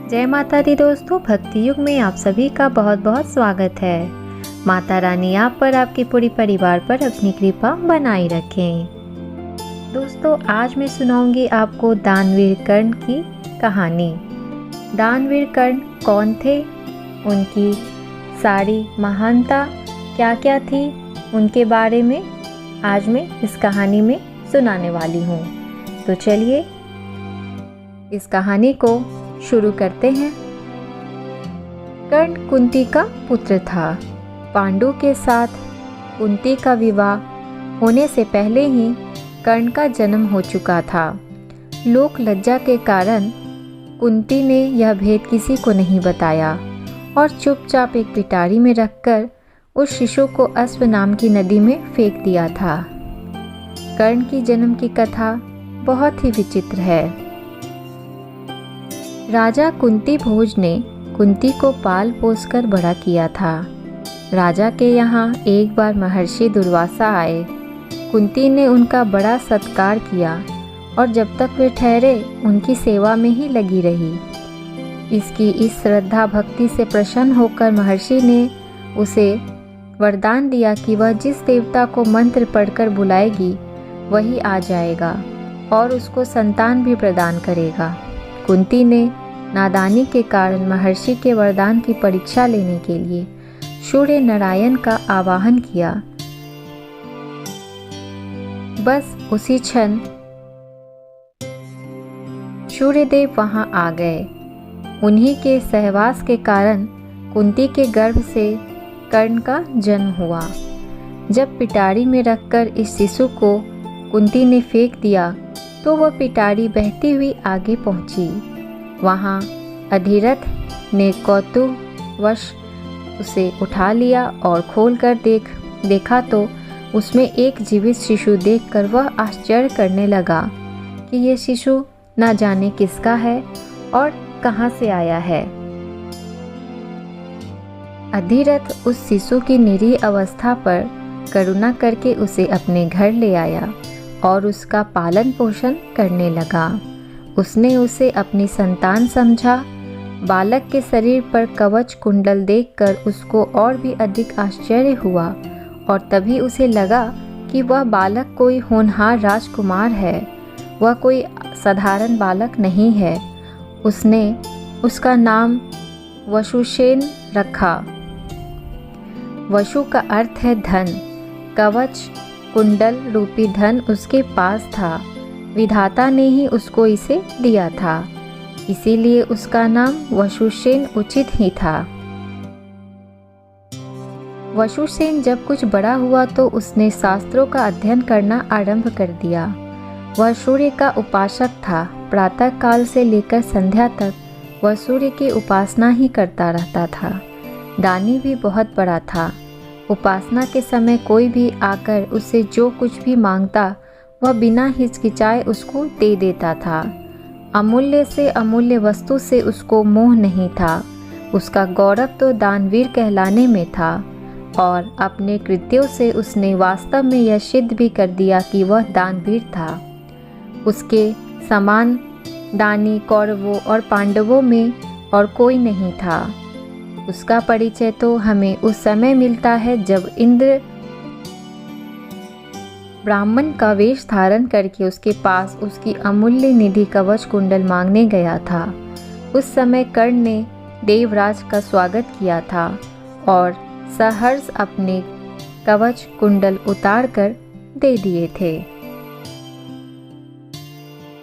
जय माता दी दोस्तों, भक्ति युग में आप सभी का बहुत बहुत स्वागत है। माता रानी आप पर, आपके पूरे परिवार पर अपनी कृपा बनाए रखें। दोस्तों, आज मैं सुनाऊंगी आपको दानवीर कर्ण की कहानी। दानवीर कर्ण कौन थे, उनकी सारी महानता क्या क्या थी, उनके बारे में आज मैं इस कहानी में सुनाने वाली हूँ। तो चलिए इस कहानी को शुरू करते हैं। कर्ण कुंती का पुत्र था। पांडु के साथ कुंती का विवाह होने से पहले ही कर्ण का जन्म हो चुका था। लोक लज्जा के कारण कुंती ने यह भेद किसी को नहीं बताया और चुपचाप एक पिटारी में रखकर उस शिशु को अश्व नाम की नदी में फेंक दिया था। कर्ण की जन्म की कथा बहुत ही विचित्र है। राजा कुंती भोज ने कुंती को पाल पोस कर बड़ा किया था। राजा के यहाँ एक बार महर्षि दुर्वासा आए। कुंती ने उनका बड़ा सत्कार किया और जब तक वे ठहरे उनकी सेवा में ही लगी रही। इसकी इस श्रद्धा भक्ति से प्रसन्न होकर महर्षि ने उसे वरदान दिया कि वह जिस देवता को मंत्र पढ़कर बुलाएगी वही आ जाएगा और उसको संतान भी प्रदान करेगा। कुंती ने नादानी के कारण महर्षि के वरदान की परीक्षा लेने के लिए सूर्य नारायण का आवाहन किया। बस उसी क्षण सूर्यदेव वहां आ गए। उन्हीं के सहवास के कारण कुंती के गर्भ से कर्ण का जन्म हुआ। जब पिटारी में रखकर इस शिशु को कुंती ने फेंक दिया तो वह पिटारी बहती हुई आगे पहुंची। वहां अधिरथ ने कौतूहलवश उसे उठा लिया और खोलकर देखा तो उसमें एक जीवित शिशु देखकर वह आश्चर्य करने लगा कि यह शिशु न जाने किसका है और कहां से आया है। अधिरथ उस शिशु की निरीह अवस्था पर करुणा करके उसे अपने घर ले आया और उसका पालन पोषण करने लगा। उसने उसे अपनी संतान समझा। बालक के शरीर पर कवच कुंडल देखकर उसको और भी अधिक आश्चर्य हुआ और तभी उसे लगा कि वह बालक कोई होनहार राजकुमार है, वह कोई साधारण बालक नहीं है। उसने उसका नाम वसुसेन रखा। वसु का अर्थ है धन। कवच कुंडल रूपी धन उसके पास था। विधाता ने ही उसको इसे दिया था, इसीलिए उसका नाम वसुसेन उचित ही था। वसुसेन जब कुछ बड़ा हुआ तो उसने शास्त्रों का अध्ययन करना आरंभ कर दिया। वह सूर्य का उपासक था। प्रातः काल से लेकर संध्या तक वह सूर्य की उपासना ही करता रहता था। दानी भी बहुत बड़ा था। उपासना के समय कोई भी आकर उससे जो कुछ भी मांगता वह बिना हिचकिचाए उसको दे देता था। अमूल्य से अमूल्य वस्तु से उसको मोह नहीं था। उसका गौरव तो दानवीर कहलाने में था और अपने कृत्यों से उसने वास्तव में यह सिद्ध भी कर दिया कि वह दानवीर था। उसके समान दानी कौरवों और पांडवों में और कोई नहीं था। उसका परिचय तो हमें उस समय मिलता है जब इंद्र ब्राह्मण का वेश धारण करके उसके पास उसकी अमूल्य निधि कवच कुंडल मांगने गया था। उस समय कर्ण ने देवराज का स्वागत किया था और सहर्ष अपने कवच कुंडल उतार कर दे दिए थे।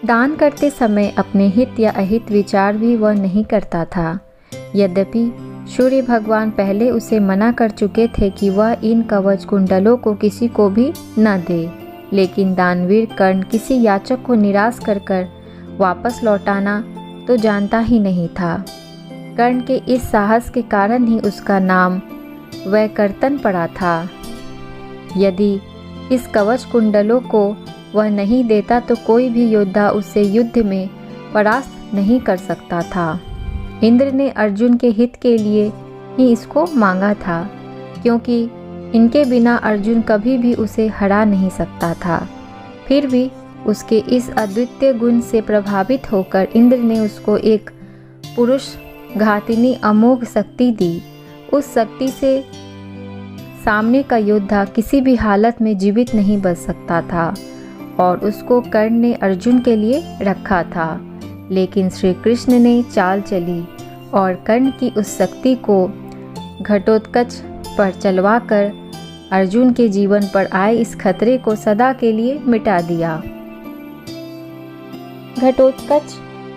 दान करते समय अपने हित या अहित विचार भी वह नहीं करता था। यद्यपि सूर्य भगवान पहले उसे मना कर चुके थे कि वह इन कवच कुंडलों को किसी को भी न दे, लेकिन दानवीर कर्ण किसी याचक को निराश कर वापस लौटाना तो जानता ही नहीं था। कर्ण के इस साहस के कारण ही उसका नाम वैकर्तन पड़ा था। यदि इस कवच कुंडलों को वह नहीं देता तो कोई भी योद्धा उससे युद्ध में परास्त नहीं कर सकता था। इंद्र ने अर्जुन के हित के लिए ही इसको मांगा था, क्योंकि इनके बिना अर्जुन कभी भी उसे हरा नहीं सकता था। फिर भी उसके इस अद्वितीय गुण से प्रभावित होकर इंद्र ने उसको एक पुरुष घातिनी अमोघ शक्ति दी। उस शक्ति से सामने का योद्धा किसी भी हालत में जीवित नहीं बच सकता था और उसको कर्ण ने अर्जुन के लिए रखा था। लेकिन श्री कृष्ण ने चाल चली और कर्ण की उस शक्ति को घटोत्कच पर चलवाकर अर्जुन के जीवन पर आए इस खतरे को सदा के लिए मिटा दिया। घटोत्कच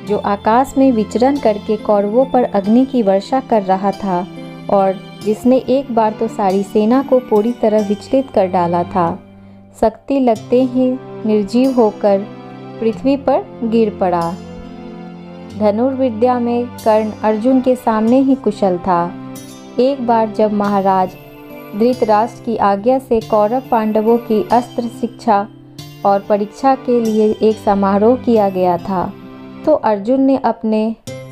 जो आकाश में विचरण करके कौरवों पर अग्नि की वर्षा कर रहा था और जिसने एक बार तो सारी सेना को पूरी तरह विचलित कर डाला था, शक्ति लगते ही निर्जीव होकर पृथ्वी पर गिर पड़ा। धनुर्विद्या में कर्ण अर्जुन के सामने ही कुशल था। एक बार जब महाराज धृतराष्ट्र की आज्ञा से कौरव पांडवों की अस्त्र शिक्षा और परीक्षा के लिए एक समारोह किया गया था, तो अर्जुन ने अपने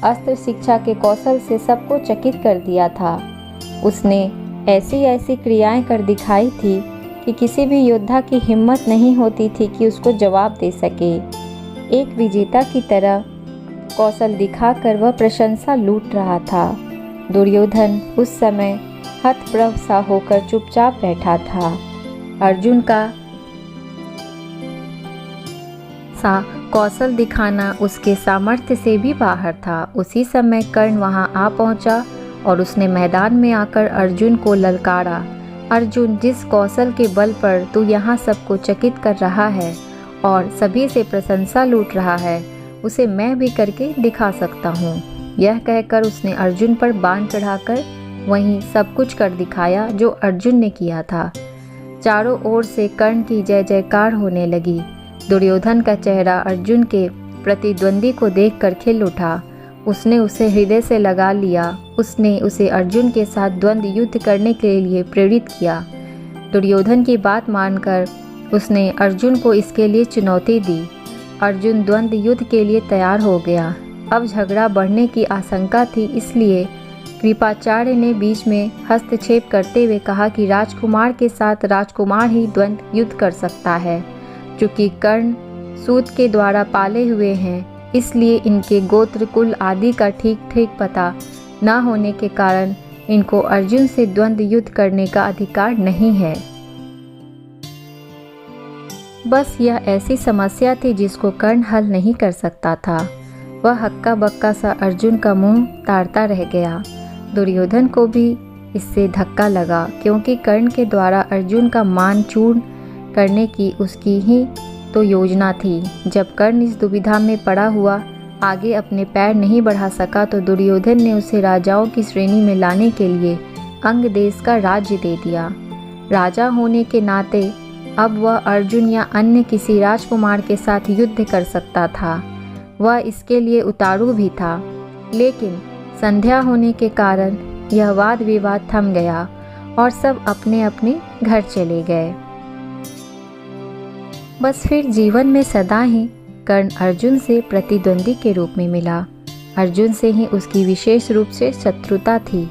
अस्त्र शिक्षा के कौशल से सबको चकित कर दिया था। उसने ऐसी ऐसी क्रियाएं कर दिखाई थी कि किसी भी योद्धा की हिम्मत नहीं होती थी कि उसको जवाब दे सके। एक विजेता की तरह कौशल दिखाकर वह प्रशंसा लूट रहा था। दुर्योधन उस समय हतप्रभ सा होकर चुपचाप बैठा था। अर्जुन का सा कौशल दिखाना उसके सामर्थ्य से भी बाहर था। उसी समय कर्ण वहां आ पहुंचा और उसने मैदान में आकर अर्जुन को ललकारा। अर्जुन, जिस कौशल के बल पर तू यहाँ सबको चकित कर रहा है और सभी से प्रशंसा लूट रहा है, उसे मैं भी करके दिखा सकता हूँ। यह कहकर उसने अर्जुन पर बाण चढ़ाकर वहीं सब कुछ कर दिखाया जो अर्जुन ने किया था। चारों ओर से कर्ण की जय जयकार होने लगी। दुर्योधन का चेहरा अर्जुन के प्रतिद्वंदी को देखकर खिल उठा। उसने उसे हृदय से लगा लिया। उसने उसे अर्जुन के साथ द्वंद्व युद्ध करने के लिए प्रेरित किया। दुर्योधन की बात मानकर उसने अर्जुन को इसके लिए चुनौती दी। अर्जुन द्वंद्व युद्ध के लिए तैयार हो गया। अब झगड़ा बढ़ने की आशंका थी, इसलिए कृपाचार्य ने बीच में हस्तक्षेप करते हुए कहा कि राजकुमार के साथ राजकुमार ही द्वंद्व युद्ध कर सकता है। चूँकि कर्ण सूत के द्वारा पाले हुए हैं, इसलिए इनके गोत्र कुल आदि का ठीक ठीक पता न होने के कारण इनको अर्जुन से द्वंद्व युद्ध करने का अधिकार नहीं है। बस यह ऐसी समस्या थी जिसको कर्ण हल नहीं कर सकता था। वह हक्का बक्का सा अर्जुन का मुंह ताड़ता रह गया। दुर्योधन को भी इससे धक्का लगा, क्योंकि कर्ण के द्वारा अर्जुन का मान चूर्ण करने की उसकी ही तो योजना थी। जब कर्ण इस दुविधा में पड़ा हुआ आगे अपने पैर नहीं बढ़ा सका, तो दुर्योधन ने उसे राजाओं की श्रेणी में लाने के लिए अंग देश का राज्य दे दिया। राजा होने के नाते अब वह अर्जुन या अन्य किसी राजकुमार के साथ युद्ध कर सकता था। वह इसके लिए उतारू भी था, लेकिन संध्या होने के कारण यह वाद विवाद थम गया और सब अपने अपने घर चले गए। बस फिर जीवन में सदा ही कर्ण अर्जुन से प्रतिद्वंदी के रूप में मिला। अर्जुन से ही उसकी विशेष रूप से शत्रुता थी।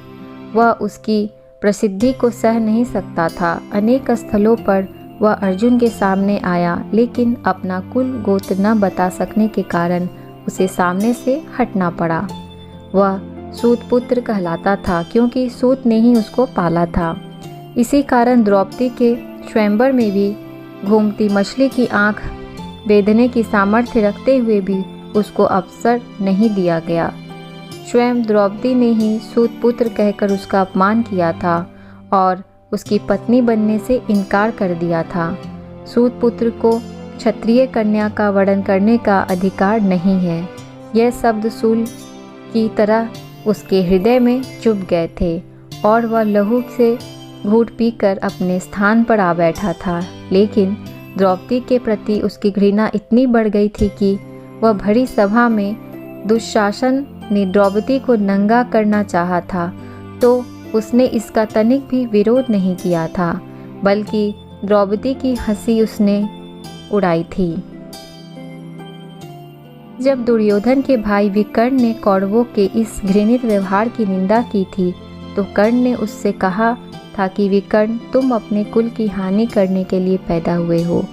वह उसकी प्रसिद्धि को सह नहीं सकता था। अनेक स्थलों पर वह अर्जुन के सामने आया, लेकिन अपना कुल गोत्र न बता सकने के कारण उसे सामने से हटना पड़ा। वह सूत पुत्र कहलाता था, क्योंकि सूत ने ही उसको पाला था। इसी कारण द्रौपदी के स्वयंवर में भी घूमती मछली की आंख बेधने की सामर्थ्य रखते हुए भी उसको अवसर नहीं दिया गया। स्वयं द्रौपदी ने ही सूत पुत्र कहकर उसका अपमान किया था और उसकी पत्नी बनने से इनकार कर दिया था। सूत पुत्र को क्षत्रिय कन्या का वर्णन करने का अधिकार नहीं है। यह शब्द शूल की तरह उसके हृदय में चुभ गए थे और वह लहू से घूंट पीकर अपने स्थान पर आ बैठा था। लेकिन द्रौपदी के प्रति उसकी घृणा इतनी बढ़ गई थी कि वह भरी सभा में दुशासन ने द्रौपदी को नंगा करना चाहा था, तो उसने इसका तनिक भी विरोध नहीं किया था, बल्कि द्रौपदी की हंसी उसने उड़ाई थी। जब दुर्योधन के भाई विकर्ण ने कौरवों के इस घृणित व्यवहार की निंदा की थी, तो कर्ण ने उससे कहा था कि विकर्ण, तुम अपने कुल की हानि करने के लिए पैदा हुए हो।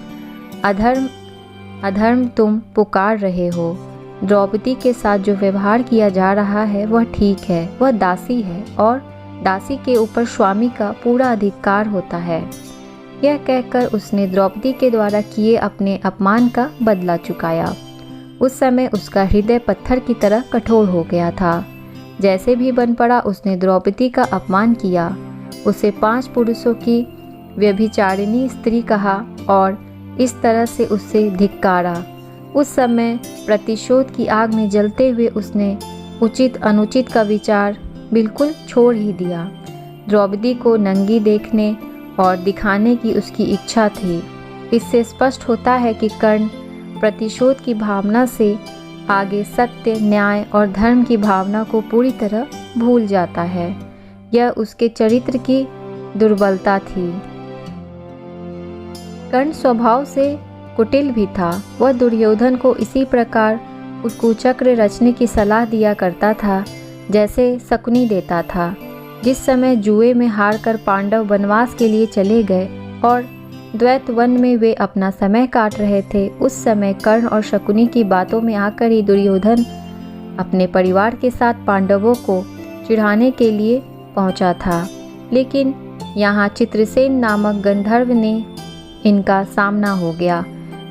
अधर्म तुम पुकार रहे हो। द्रौपदी के साथ जो व्यवहार किया जा रहा है वह ठीक है, वह दासी है और दासी के ऊपर स्वामी का पूरा अधिकार होता है। यह कहकर उसने द्रौपदी के द्वारा किए अपने अपमान का बदला चुकाया। उस समय उसका हृदय पत्थर की तरह कठोर हो गया था। जैसे भी बन पड़ा उसने द्रौपदी का अपमान किया, उसे 5 पुरुषों की व्यभिचारिणी स्त्री कहा और इस तरह से उससे धिक्कारा। उस समय प्रतिशोध की आग में जलते हुए उसने उचित अनुचित का विचार बिल्कुल छोड़ ही दिया। द्रौपदी को नंगी देखने और दिखाने की उसकी इच्छा थी। इससे स्पष्ट होता है कि कर्ण प्रतिशोध की भावना से आगे सत्य, न्याय और धर्म की भावना को पूरी तरह भूल जाता है। यह उसके चरित्र की दुर्बलता थी। कर्ण स्वभाव से कुटिल भी था। वह दुर्योधन को इसी प्रकार उस कुचक्र रचने की सलाह दिया करता था जैसे शकुनी देता था। जिस समय जुए में हारकर पांडव वनवास के लिए चले गए और द्वैत वन में वे अपना समय काट रहे थे, उस समय कर्ण और शकुनी की बातों में आकर ही दुर्योधन अपने परिवार के साथ पांडवों को चिढ़ाने के लिए पहुंचा था। लेकिन यहाँ चित्रसेन नामक गंधर्व ने इनका सामना हो गया।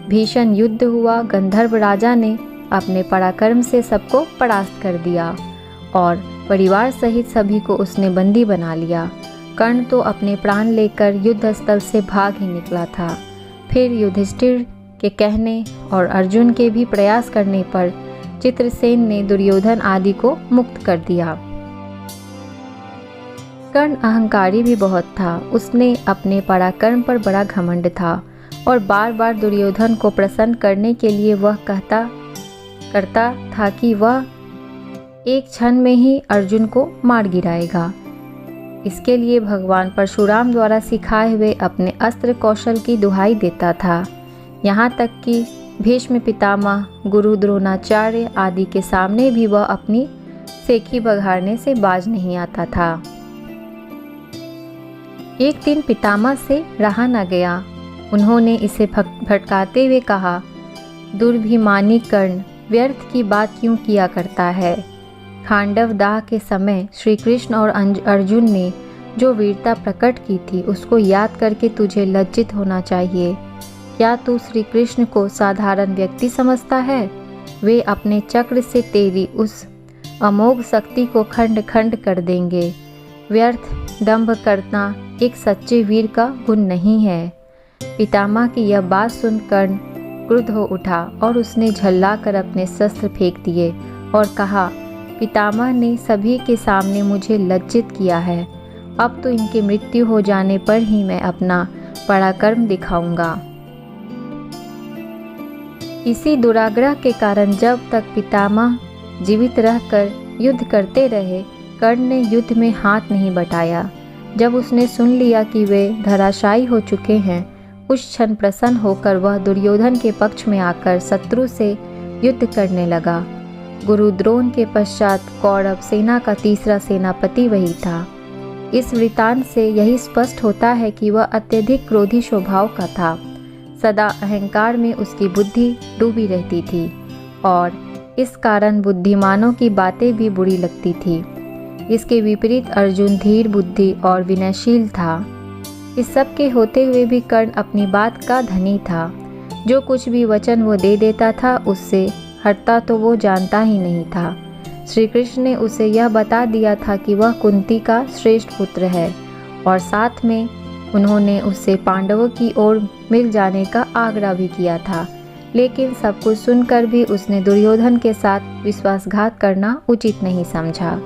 भीषण युद्ध हुआ। गंधर्व राजा ने अपने पराक्रम से सबको परास्त कर दिया और परिवार सहित सभी को उसने बंदी बना लिया। कर्ण तो अपने प्राण लेकर युद्ध स्थल से भाग ही निकला था। फिर युधिष्ठिर के कहने और अर्जुन के भी प्रयास करने पर चित्रसेन ने दुर्योधन आदि को मुक्त कर दिया। कर्ण अहंकारी भी बहुत था। उसने अपने पराक्रम पर बड़ा घमंड था और बार बार दुर्योधन को प्रसन्न करने के लिए वह करता था कि वह एक क्षण में ही अर्जुन को मार गिराएगा। इसके लिए भगवान परशुराम द्वारा सिखाए हुए अपने अस्त्र कौशल की दुहाई देता था। यहाँ तक कि भीष्म पितामह, गुरु द्रोणाचार्य आदि के सामने भी वह अपनी सेखी बघाड़ने से बाज नहीं आता था। एक दिन पितामह से रहा न गया। उन्होंने इसे भटकाते हुए कहा, दुर्भिमानी कर्ण, व्यर्थ की बात क्यों किया करता है? खांडव दाह के समय श्री कृष्ण और अर्जुन ने जो वीरता प्रकट की थी उसको याद करके तुझे लज्जित होना चाहिए। क्या तू श्री कृष्ण को साधारण व्यक्ति समझता है? वे अपने चक्र से तेरी उस अमोघ शक्ति को खंड खंड कर देंगे। व्यर्थ दंभ करना एक सच्चे वीर का गुण नहीं है। पितामह की यह बात सुन कर्ण क्रुद्ध हो उठा और उसने झल्लाकर अपने शस्त्र फेंक दिए और कहा, पितामह ने सभी के सामने मुझे लज्जित किया है। अब तो इनकी मृत्यु हो जाने पर ही मैं अपना पराक्रम दिखाऊंगा। इसी दुराग्रह के कारण जब तक पितामह जीवित रहकर युद्ध करते रहे, कर्ण ने युद्ध में हाथ नहीं बटाया। जब उसने सुन लिया कि वे धराशायी हो चुके हैं, उस क्षण प्रसन्न होकर वह दुर्योधन के पक्ष में आकर शत्रु से युद्ध करने लगा। गुरु द्रोण के पश्चात कौरव सेना का तीसरा सेनापति वही था। इस वृतांत से यही स्पष्ट होता है कि वह अत्यधिक क्रोधी स्वभाव का था। सदा अहंकार में उसकी बुद्धि डूबी रहती थी और इस कारण बुद्धिमानों की बातें भी बुरी लगती थी। इसके विपरीत अर्जुन धीर बुद्धि और विनयशील था। इस सब के होते हुए भी कर्ण अपनी बात का धनी था। जो कुछ भी वचन वो दे देता था उससे हटता तो वो जानता ही नहीं था। श्री कृष्ण ने उसे यह बता दिया था कि वह कुंती का श्रेष्ठ पुत्र है और साथ में उन्होंने उससे पांडवों की ओर मिल जाने का आग्रह भी किया था। लेकिन सब कुछ सुनकर भी उसने दुर्योधन के साथ विश्वासघात करना उचित नहीं समझा।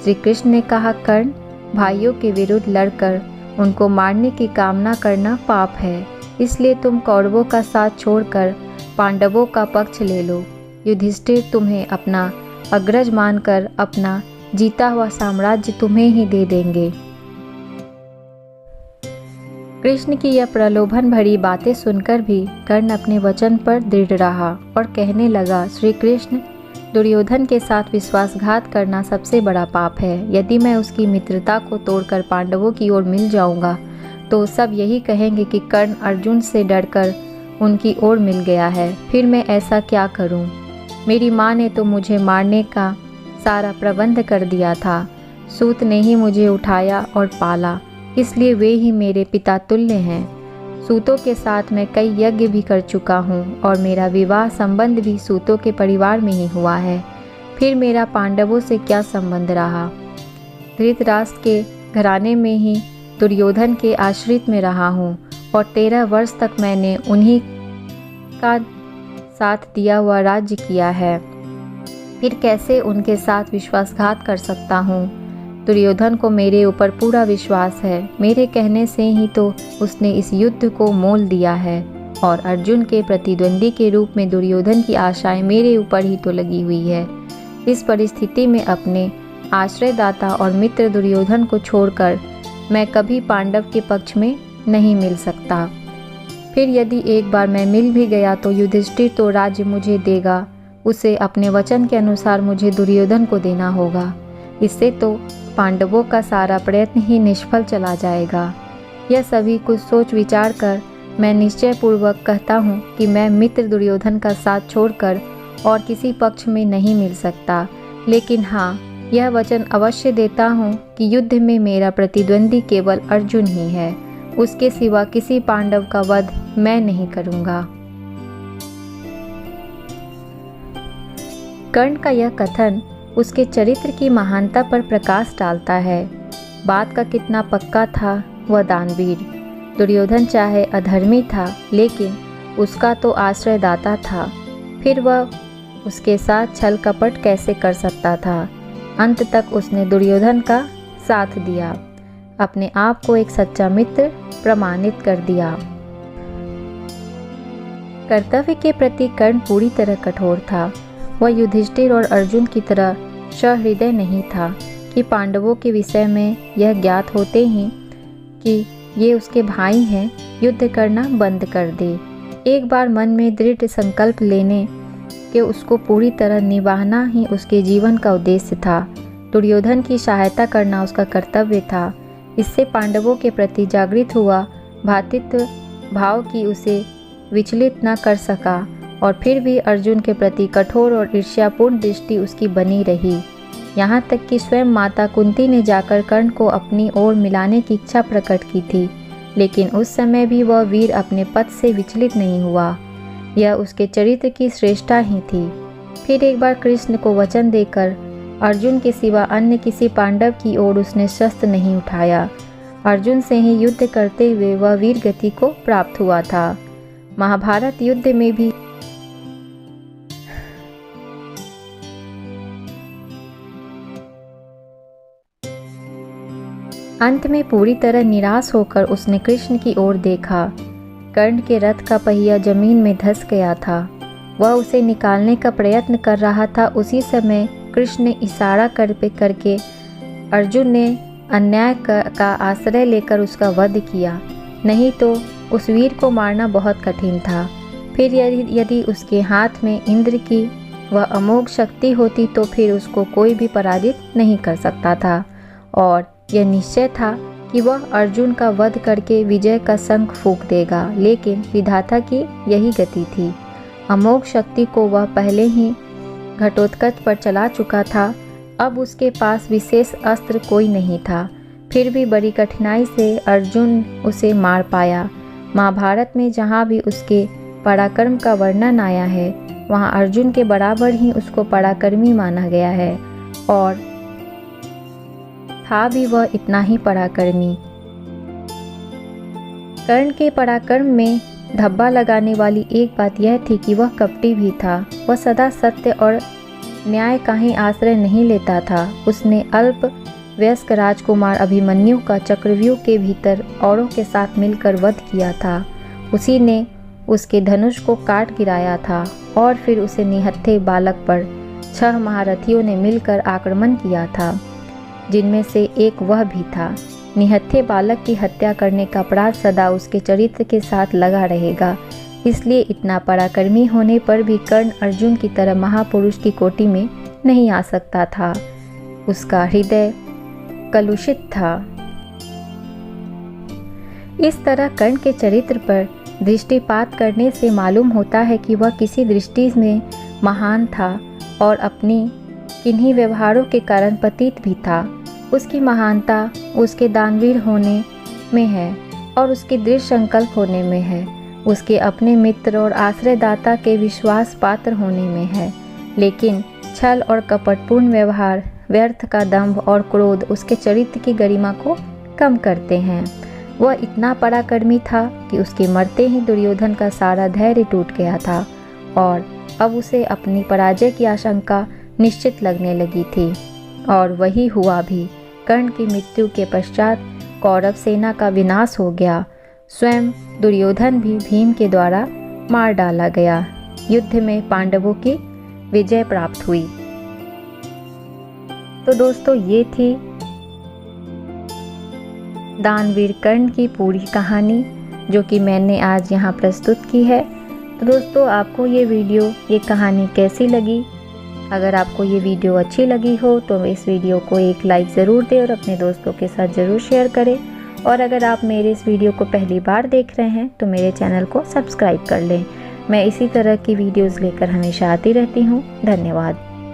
श्री कृष्ण ने कहा, कर्ण, भाइयों के विरुद्ध लड़कर उनको मारने की कामना करना पाप है। इसलिए तुम कौरवों का साथ छोड़कर पांडवों का पक्ष ले लो। युधिष्ठिर तुम्हें अपना अग्रज मानकर अपना जीता हुआ साम्राज्य तुम्हें ही दे देंगे। कृष्ण की यह प्रलोभन भरी बातें सुनकर भी कर्ण अपने वचन पर दृढ़ रहा और कहने लगा, श्री कृष्ण, दुर्योधन के साथ विश्वासघात करना सबसे बड़ा पाप है। यदि मैं उसकी मित्रता को तोड़कर पांडवों की ओर मिल जाऊंगा तो सब यही कहेंगे कि कर्ण अर्जुन से डरकर उनकी ओर मिल गया है। फिर मैं ऐसा क्या करूं? मेरी माँ ने तो मुझे मारने का सारा प्रबंध कर दिया था। सूत ने ही मुझे उठाया और पाला, इसलिए वे ही मेरे पिता तुल्य हैं। सूतों के साथ मैं कई यज्ञ भी कर चुका हूँ और मेरा विवाह संबंध भी सूतों के परिवार में ही हुआ है। फिर मेरा पांडवों से क्या संबंध रहा? धृतराष्ट्र के घराने में ही दुर्योधन के आश्रित में रहा हूँ और 13 वर्ष तक मैंने उन्हीं का साथ दिया हुआ राज्य किया है। फिर कैसे उनके साथ विश्वासघात कर सकता हूँ? दुर्योधन को मेरे ऊपर पूरा विश्वास है। मेरे कहने से ही तो उसने इस युद्ध को मोल दिया है और अर्जुन के प्रतिद्वंदी के रूप में दुर्योधन की आशाएं मेरे ऊपर ही तो लगी हुई है। इस परिस्थिति में अपने आश्रयदाता और मित्र दुर्योधन को छोड़कर मैं कभी पांडव के पक्ष में नहीं मिल सकता। फिर यदि एक बार मैं मिल भी गया तो युधिष्ठिर तो राज्य मुझे देगा, उसे अपने वचन के अनुसार मुझे दुर्योधन को देना होगा। इससे तो पांडवों का सारा प्रयत्न ही निष्फल चला जाएगा। यह सभी कुछ सोच विचार कर मैं निश्चय पूर्वक कहता हूँ कि मैं मित्र दुर्योधन का साथ छोड़कर और किसी पक्ष में नहीं मिल सकता। लेकिन हाँ, यह वचन अवश्य देता हूँ कि युद्ध में मेरा प्रतिद्वंदी केवल अर्जुन ही है। उसके सिवा किसी पांडव का वध मैं नहीं करूँगा। कर्ण का यह कथन उसके चरित्र की महानता पर प्रकाश डालता है। बात का कितना पक्का था वह दानवीर। दुर्योधन चाहे अधर्मी था, लेकिन उसका तो आश्रयदाता था। फिर वह उसके साथ छल कपट कैसे कर सकता था? अंत तक उसने दुर्योधन का साथ दिया, अपने आप को एक सच्चा मित्र प्रमाणित कर दिया। कर्तव्य के प्रति कर्ण पूरी तरह कठोर था। वह युधिष्ठिर और अर्जुन की तरह सहृदय नहीं था कि पांडवों के विषय में यह ज्ञात होते ही कि ये उसके भाई हैं, युद्ध करना बंद कर दे। एक बार मन में दृढ़ संकल्प लेने कि उसको पूरी तरह निभाना ही उसके जीवन का उद्देश्य था। दुर्योधन की सहायता करना उसका कर्तव्य था। इससे पांडवों के प्रति जागृत हुआ भ्रातृत्व भाव की उसे विचलित न कर सका और फिर भी अर्जुन के प्रति कठोर और ईर्ष्यापूर्ण दृष्टि उसकी बनी रही। यहाँ तक कि स्वयं माता कुंती ने जाकर कर्ण को अपनी ओर मिलाने की इच्छा प्रकट की थी, लेकिन उस समय भी वह वीर अपने पद से विचलित नहीं हुआ। यह उसके चरित्र की श्रेष्ठता ही थी। फिर एक बार कृष्ण को वचन देकर अर्जुन के सिवा अन्य किसी पांडव की ओर उसने शस्त्र नहीं उठाया। अर्जुन से ही युद्ध करते हुए वह वीर गति को प्राप्त हुआ था। महाभारत युद्ध में भी अंत में पूरी तरह निराश होकर उसने कृष्ण की ओर देखा। कर्ण के रथ का पहिया जमीन में धंस गया था। वह उसे निकालने का प्रयत्न कर रहा था। उसी समय कृष्ण ने इशारा करके अर्जुन ने अन्याय का आश्रय लेकर उसका वध किया। नहीं तो उस वीर को मारना बहुत कठिन था। फिर यदि उसके हाथ में इंद्र की वह अमोघ शक्ति होती तो फिर उसको कोई भी पराजित नहीं कर सकता था। और यह निश्चय था कि वह अर्जुन का वध करके विजय का शंख फूंक देगा। लेकिन विधाता की यही गति थी। अमोघ शक्ति को वह पहले ही घटोत्कच पर चला चुका था। अब उसके पास विशेष अस्त्र कोई नहीं था। फिर भी बड़ी कठिनाई से अर्जुन उसे मार पाया। महाभारत में जहाँ भी उसके पराक्रम का वर्णन आया है, वहाँ अर्जुन के बराबर ही उसको पराक्रमी माना गया है और था भी वह इतना ही पराक्रमी। कर्ण के पराक्रम में धब्बा लगाने वाली एक बात यह थी कि वह कपटी भी था। वह सदा सत्य और न्याय का ही आश्रय नहीं लेता था। उसने अल्प वयस्क राजकुमार अभिमन्यु का चक्रव्यूह के भीतर औरों के साथ मिलकर वध किया था। उसी ने उसके धनुष को काट गिराया था और फिर उसे निहत्थे बालक पर 6 महारथियों ने मिलकर आक्रमण किया था, जिनमें से एक वह भी था। निहत्थे बालक की हत्या करने का अपराध सदा उसके चरित्र के साथ लगा रहेगा। इसलिए इतना पराक्रमी होने पर भी कर्ण अर्जुन की तरह महापुरुष की कोटि में नहीं आ सकता था। उसका हृदय कलुषित था। इस तरह कर्ण के चरित्र पर दृष्टिपात करने से मालूम होता है कि वह किसी दृष्टि में महान था और अपनी किन्हीं व्यवहारों के कारण पतित भी था। उसकी महानता उसके दानवीर होने में है और उसके दृढ़ संकल्प होने में है, उसके अपने मित्र और आश्रयदाता के विश्वास पात्र होने में है। लेकिन छल और कपटपूर्ण व्यवहार, व्यर्थ का दंभ और क्रोध उसके चरित्र की गरिमा को कम करते हैं। वह इतना पराक्रमी था कि उसके मरते ही दुर्योधन का सारा धैर्य टूट गया था और अब उसे अपनी पराजय की आशंका निश्चित लगने लगी थी। और वही हुआ भी। कर्ण की मृत्यु के पश्चात कौरव सेना का विनाश हो गया। स्वयं दुर्योधन भी भीम के द्वारा मार डाला गया। युद्ध में पांडवों की विजय प्राप्त हुई। तो दोस्तों, ये थी दानवीर कर्ण की पूरी कहानी जो कि मैंने आज यहाँ प्रस्तुत की है। तो दोस्तों, आपको ये वीडियो, ये कहानी कैसी लगी? अगर आपको ये वीडियो अच्छी लगी हो तो इस वीडियो को एक लाइक ज़रूर दें और अपने दोस्तों के साथ ज़रूर शेयर करें। और अगर आप मेरे इस वीडियो को पहली बार देख रहे हैं तो मेरे चैनल को सब्सक्राइब कर लें। मैं इसी तरह की वीडियोज़ लेकर हमेशा आती रहती हूँ। धन्यवाद।